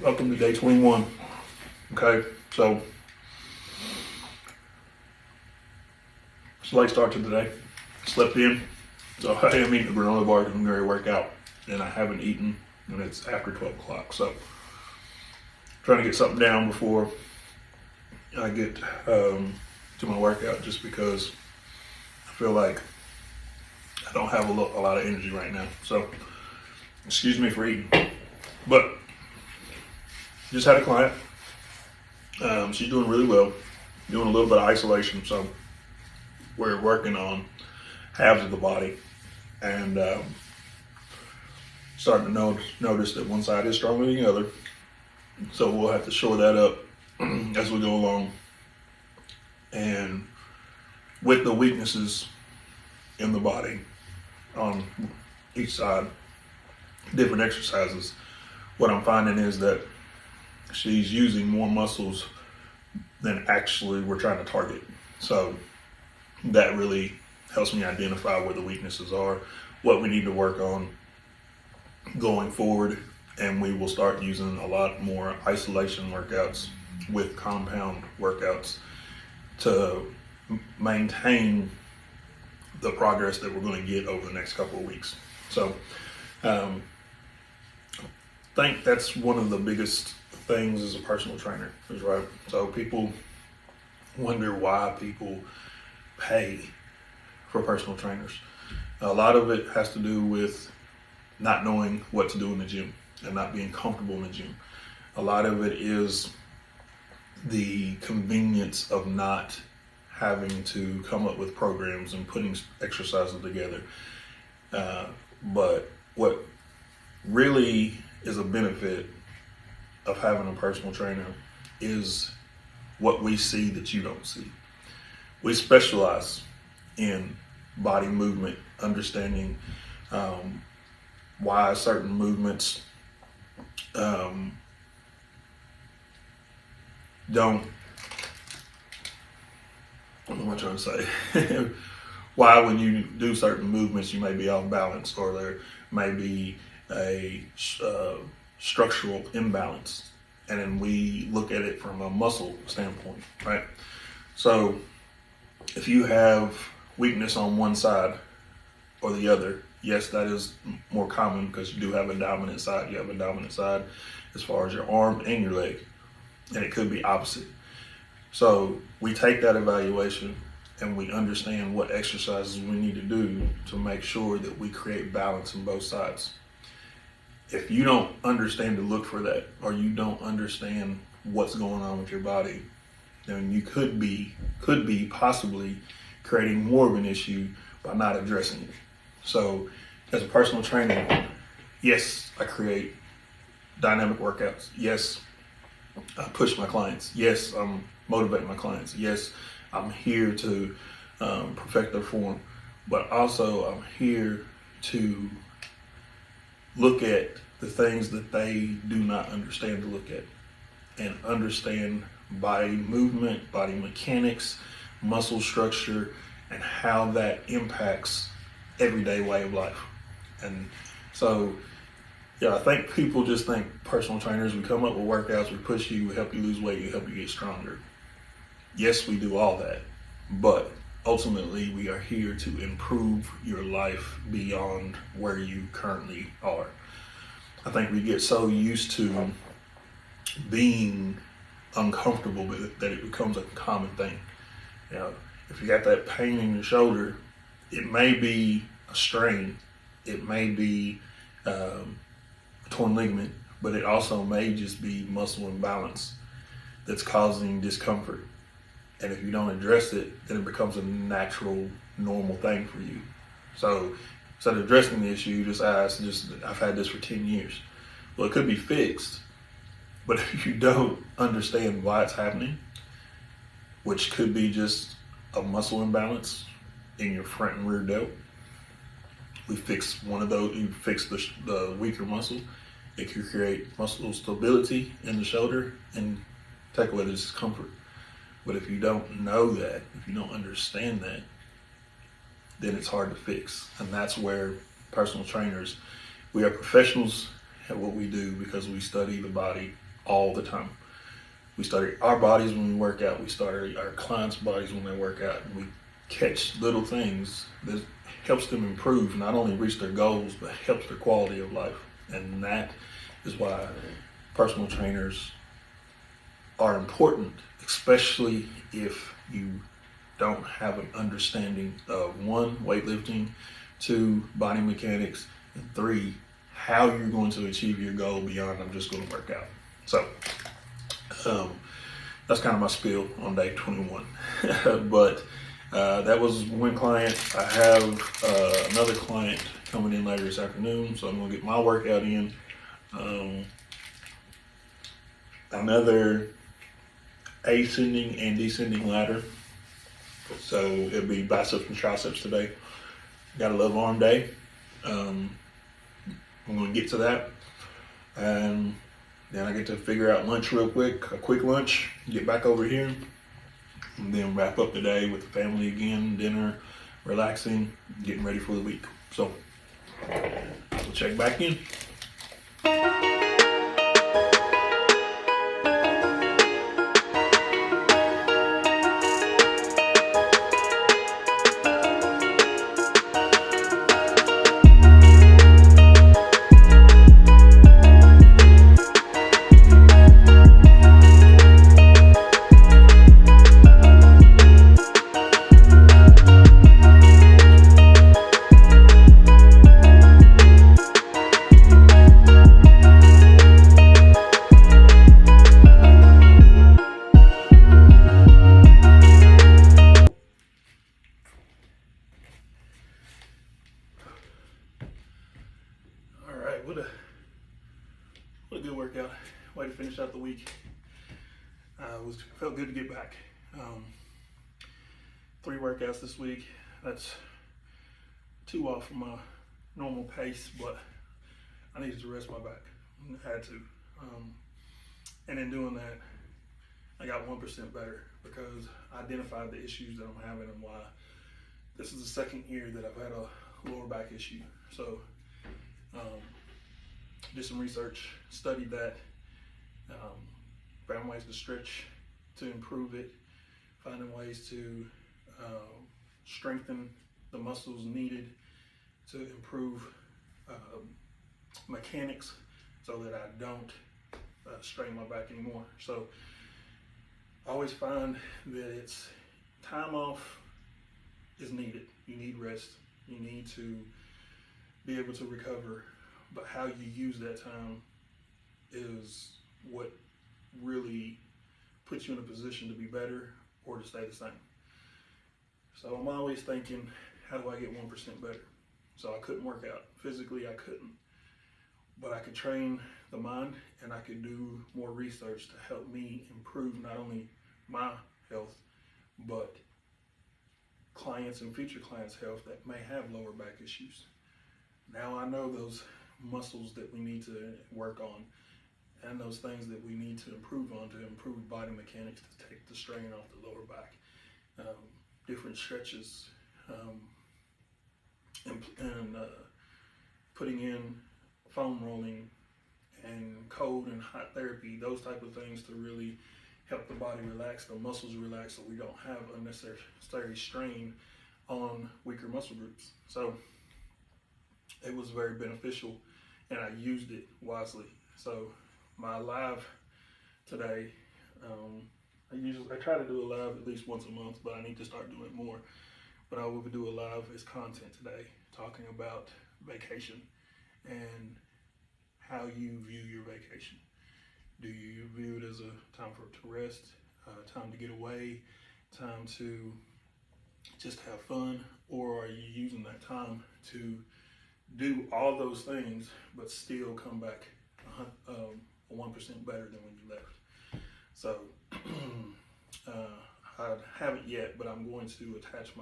Welcome to day 21. Okay, so it's a late start to the day. Slept in, so I am eating a granola bar because I'm going to work out, and I haven't eaten, and it's after 12 o'clock. So trying to get something down before I get to my workout, just because I feel like I don't have a lot of energy right now. So excuse me for eating, but just had a client. She's doing really well, doing a little bit of isolation. So we're working on halves of the body, and starting to notice that one side is stronger than the other. So we'll have to shore that up as we go along. And with the weaknesses in the body on each side, different exercises, what I'm finding is that she's using more muscles than actually we're trying to target. So that really helps me identify where the weaknesses are, what we need to work on going forward, and we will start using a lot more isolation workouts with compound workouts to maintain the progress that we're going to get over the next couple of weeks. So I think that's one of the biggest things as a personal trainer, is right. So people wonder why people pay for personal trainers. A lot of it has to do with not knowing what to do in the gym and not being comfortable in the gym. A lot of it is the convenience of not having to come up with programs and putting exercises together. But what really is a benefit of having a personal trainer is what we see that you don't see. We specialize in body movement, understanding why certain movements don't, what am I trying to say? Why when you do certain movements you may be off balance, or there may be a structural imbalance, and then we look at it from a muscle standpoint, right? So if you have weakness on one side or the other, yes, that is more common because you do have a dominant side. You have a dominant side as far as your arm and your leg, and it could be opposite. So we take that evaluation and we understand what exercises we need to do to make sure that we create balance on both sides. If you don't understand to look for that, or you don't understand what's going on with your body, then you could be possibly creating more of an issue by not addressing it. So as a personal trainer, yes, I create dynamic workouts. Yes, I push my clients. Yes, I'm motivating my clients. Yes, I'm here to perfect their form, but also I'm here to look at the things that they do not understand to look at, and understand body movement, body mechanics, muscle structure, and how that impacts everyday way of life. And so, yeah, I think people just think personal trainers, we come up with workouts, we push you, we help you lose weight, we help you get stronger. Yes, we do all that, but ultimately we are here to improve your life beyond where you currently are. I think we get so used to being uncomfortable that it becomes a common thing. You know, if you got that pain in your shoulder, it may be a strain, it may be a torn ligament, but it also may just be muscle imbalance that's causing discomfort. And if you don't address it, then it becomes a natural, normal thing for you. So instead of addressing the issue, you just ask, I've had this for 10 years. Well, it could be fixed, but if you don't understand why it's happening, which could be just a muscle imbalance in your front and rear delt, we fix one of those, you fix the weaker muscle, it can create muscle stability in the shoulder and take away the discomfort. But if you don't know that, if you don't understand that, then it's hard to fix. And that's where personal trainers, we are professionals at what we do because we study the body all the time. We study our bodies when we work out. We study our clients' bodies when they work out. And we catch little things that helps them improve, not only reach their goals, but helps their quality of life. And that is why personal trainers are important, especially if you don't have an understanding of 1, weightlifting, 2, body mechanics, and 3, how you're going to achieve your goal beyond I'm just going to work out. So that's kind of my spiel on day 21. But that was one client. I have another client coming in later this afternoon, so I'm going to get my workout in. Another ascending and descending ladder. So it'll be biceps and triceps today. Got a love arm day. I'm going to get to that. And then I get to figure out lunch real quick, a quick lunch, get back over here, and then wrap up the day with the family again, dinner, relaxing, getting ready for the week. So we'll check back in. What a good workout. Way to finish out the week. Felt good to get back. 3 workouts this week. That's 2 off from my normal pace, but I needed to rest my back. I had to. And in doing that, I got 1% better because I identified the issues that I'm having and why. This is the 2nd year that I've had a lower back issue. So did some research, studied that, found ways to stretch to improve it, finding ways to strengthen the muscles needed to improve mechanics so that I don't strain my back anymore. So I always find that it's time off is needed. You need rest. You need to be able to recover. But how you use that time is what really puts you in a position to be better or to stay the same. So I'm always thinking, how do I get 1% better? So I couldn't work out. Physically, I couldn't. But I could train the mind and I could do more research to help me improve not only my health, but clients and future clients' health that may have lower back issues. Now I know those muscles that we need to work on and those things that we need to improve on to improve body mechanics to take the strain off the lower back. Different stretches and putting in foam rolling and cold and hot therapy, those type of things to really help the body relax, the muscles relax, so we don't have unnecessary strain on weaker muscle groups. So it was very beneficial and I used it wisely. So my live today, I try to do a live at least once a month, but I need to start doing it more. But I will do a live as content today, talking about vacation and how you view your vacation. Do you view it as a time to rest, time to get away, time to just have fun, or are you using that time to do all those things but still come back 1% better than when you left? So I haven't yet, but I'm going to attach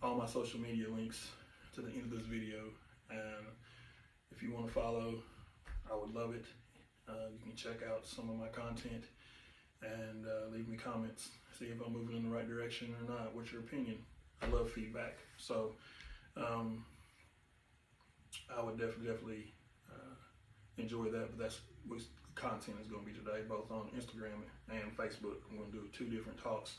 all my social media links to the end of this video, and if you want to follow, I would love it. You can check out some of my content and leave me comments, see if I'm moving in the right direction or not. What's your opinion? I love feedback. So I would definitely enjoy that, but content is going to be today, both on Instagram and Facebook. I'm going to do 2 different talks.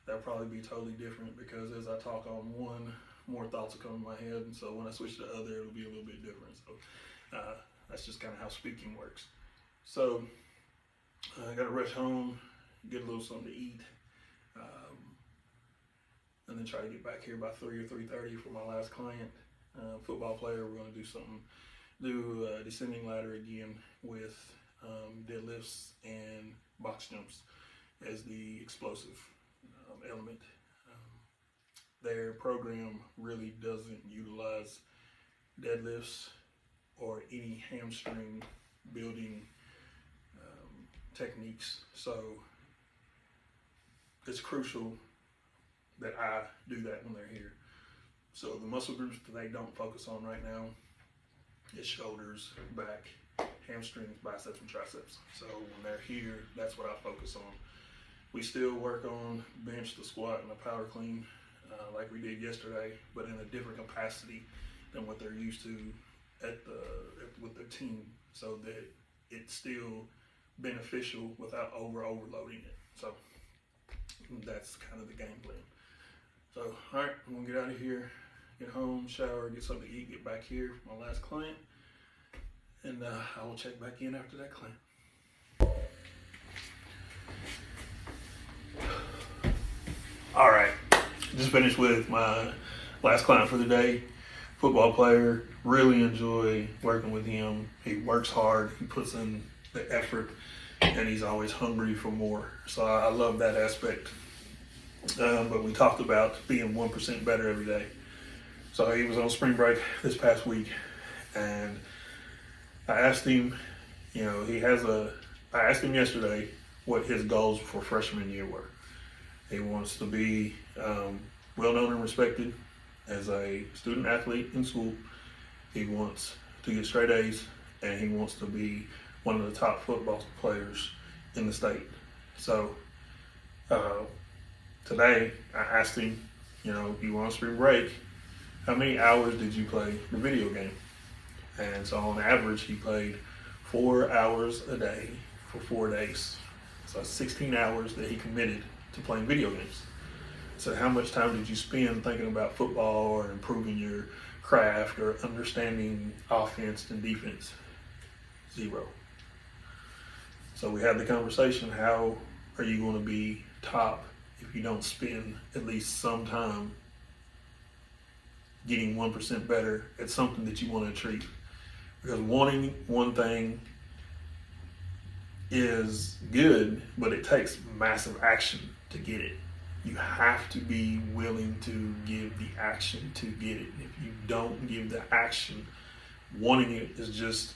That'll probably be totally different because as I talk on one, more thoughts will come in my head, and so when I switch to the other, it'll be a little bit different. So that's just kind of how speaking works. So I got to rush home, get a little something to eat, and then try to get back here by 3 or 3:30 for my last client. Football player. We're going to do a descending ladder again with deadlifts and box jumps as the explosive element. Their program really doesn't utilize deadlifts or any hamstring building techniques, so it's crucial that I do that when they're here. So the muscle groups that they don't focus on right now is shoulders, back, hamstrings, biceps, and triceps. So when they're here, that's what I focus on. We still work on bench, the squat, and the power clean like we did yesterday, but in a different capacity than what they're used to with their team, so that it's still beneficial without overloading it. So that's kind of the game plan. So, all right, I'm gonna get out of here, get home, shower, get something to eat, get back here for my last client, and I will check back in after that client. All right, just finished with my last client for the day. Football player, really enjoy working with him. He works hard, he puts in the effort, and he's always hungry for more. So I love that aspect. But we talked about being 1% better every day. So he was on spring break this past week, and I asked him, I asked him yesterday what his goals for freshman year were. He wants to be well known and respected as a student athlete in school. He wants to get straight A's, and he wants to be one of the top football players in the state. So today I asked him, you were on spring break, how many hours did you play the video game? And so on average, he played 4 hours a day for 4 days. So 16 hours that he committed to playing video games. So how much time did you spend thinking about football or improving your craft or understanding offense and defense? 0. So we had the conversation, how are you going to be top if you don't spend at least some time getting 1% better at something that you want to achieve? Because wanting one thing is good, but it takes massive action to get it. You have to be willing to give the action to get it. If you don't give the action, wanting it is just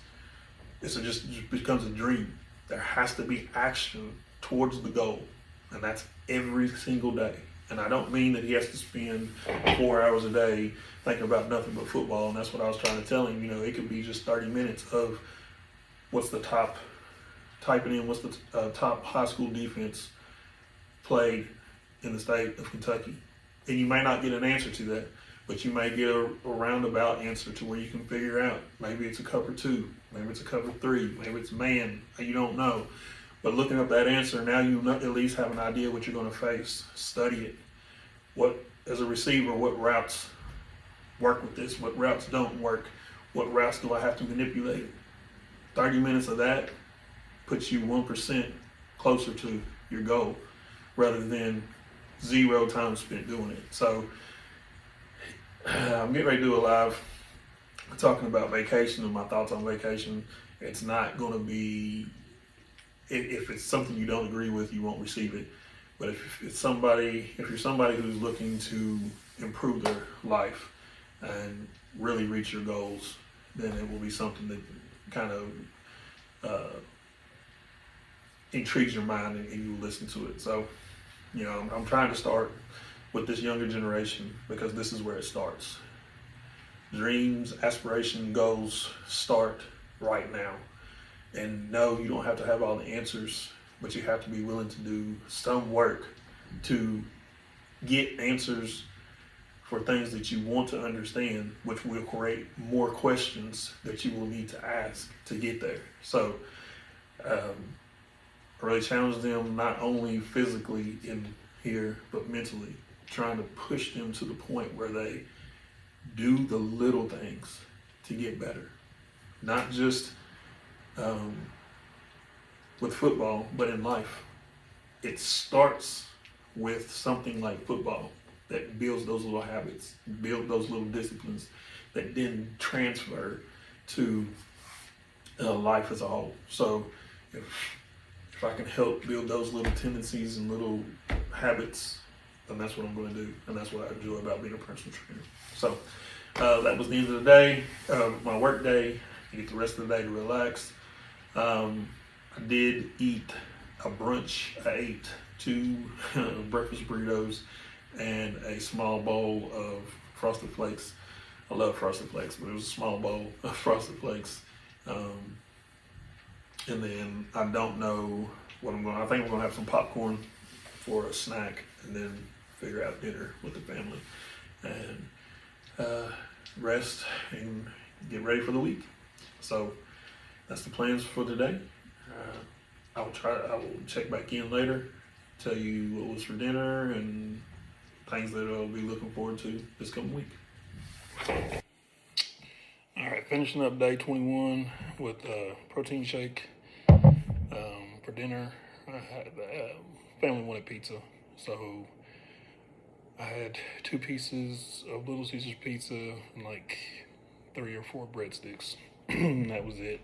becomes a dream. There has to be action towards the goal, and that's every single day. And I don't mean that he has to spend 4 hours a day thinking about nothing but football, and that's what I was trying to tell him. It could be just 30 minutes of what's the top high school defense played in the state of Kentucky. And you may not get an answer to that, but you may get a roundabout answer to where you can figure out, maybe it's a cover 2, maybe it's a cover 3, maybe it's man, you don't know. But looking up that answer, now you at least have an idea what you're going to face. Study it. What, as a receiver, what routes work with this? What routes don't work? What routes do I have to manipulate? 30 minutes of that puts you 1% closer to your goal rather than 0 time spent doing it. So I'm getting ready to do a live talking about vacation and my thoughts on vacation. It's not going to be, if it's something you don't agree with, you won't receive it. But if you're somebody who's looking to improve their life and really reach your goals, then it will be something that kind of intrigues your mind and you will listen to it. So, I'm trying to start with this younger generation because this is where it starts. Dreams, aspiration, goals start right now. And no, you don't have to have all the answers, but you have to be willing to do some work to get answers for things that you want to understand, which will create more questions that you will need to ask to get there. So I really challenge them not only physically in here, but mentally, trying to push them to the point where they do the little things to get better. Not just with football, but in life. It starts with something like football that builds those little habits, build those little disciplines that then transfer to life as a whole. So if I can help build those little tendencies and little habits, then that's what I'm going to do, and that's what I enjoy about being a personal trainer. So that was the end of the day, my work day. I get the rest of the day to relax. I did eat a brunch. I ate 2 breakfast burritos and a small bowl of Frosted Flakes. I love Frosted Flakes, but it was a small bowl of Frosted Flakes. And then I don't know what I'm going to, I think I'm going to have some popcorn for a snack and then figure out dinner with the family and rest and get ready for the week. So that's the plans for today. I will check back in later, tell you what was for dinner and things that I'll be looking forward to this coming week. All right, finishing up day 21 with a protein shake for dinner. I had family wanted pizza, so I had 2 pieces of Little Caesars pizza and like 3 or 4 breadsticks. That was it.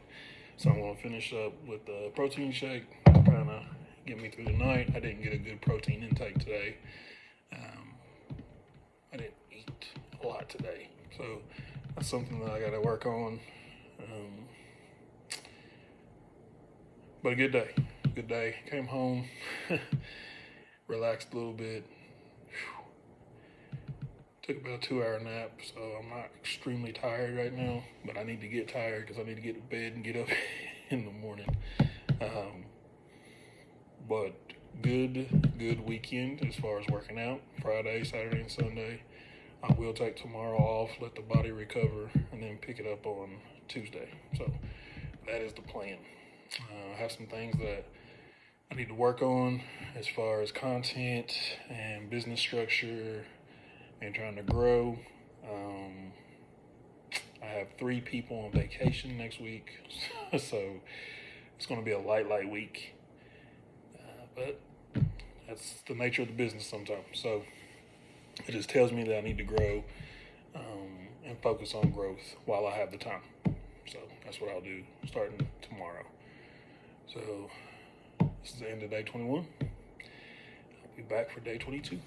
So I'm gonna finish up with the protein shake to kind of get me through the night. I didn't get a good protein intake today. I didn't eat a lot today, so that's something that I got to work on. But a good day. Good day. Came home, relaxed a little bit. Took about a 2-hour nap, so I'm not extremely tired right now, but I need to get tired because I need to get to bed and get up in the morning. But good weekend as far as working out. Friday, Saturday, and Sunday. I will take tomorrow off, let the body recover, and then pick it up on Tuesday. So that is the plan. I have some things that I need to work on as far as content and business structure and trying to grow. I have 3 people on vacation next week, so it's going to be a light week. But that's the nature of the business sometimes. So it just tells me that I need to grow and focus on growth while I have the time. So that's what I'll do starting tomorrow. So this is the end of day 21. I'll be back for day 22.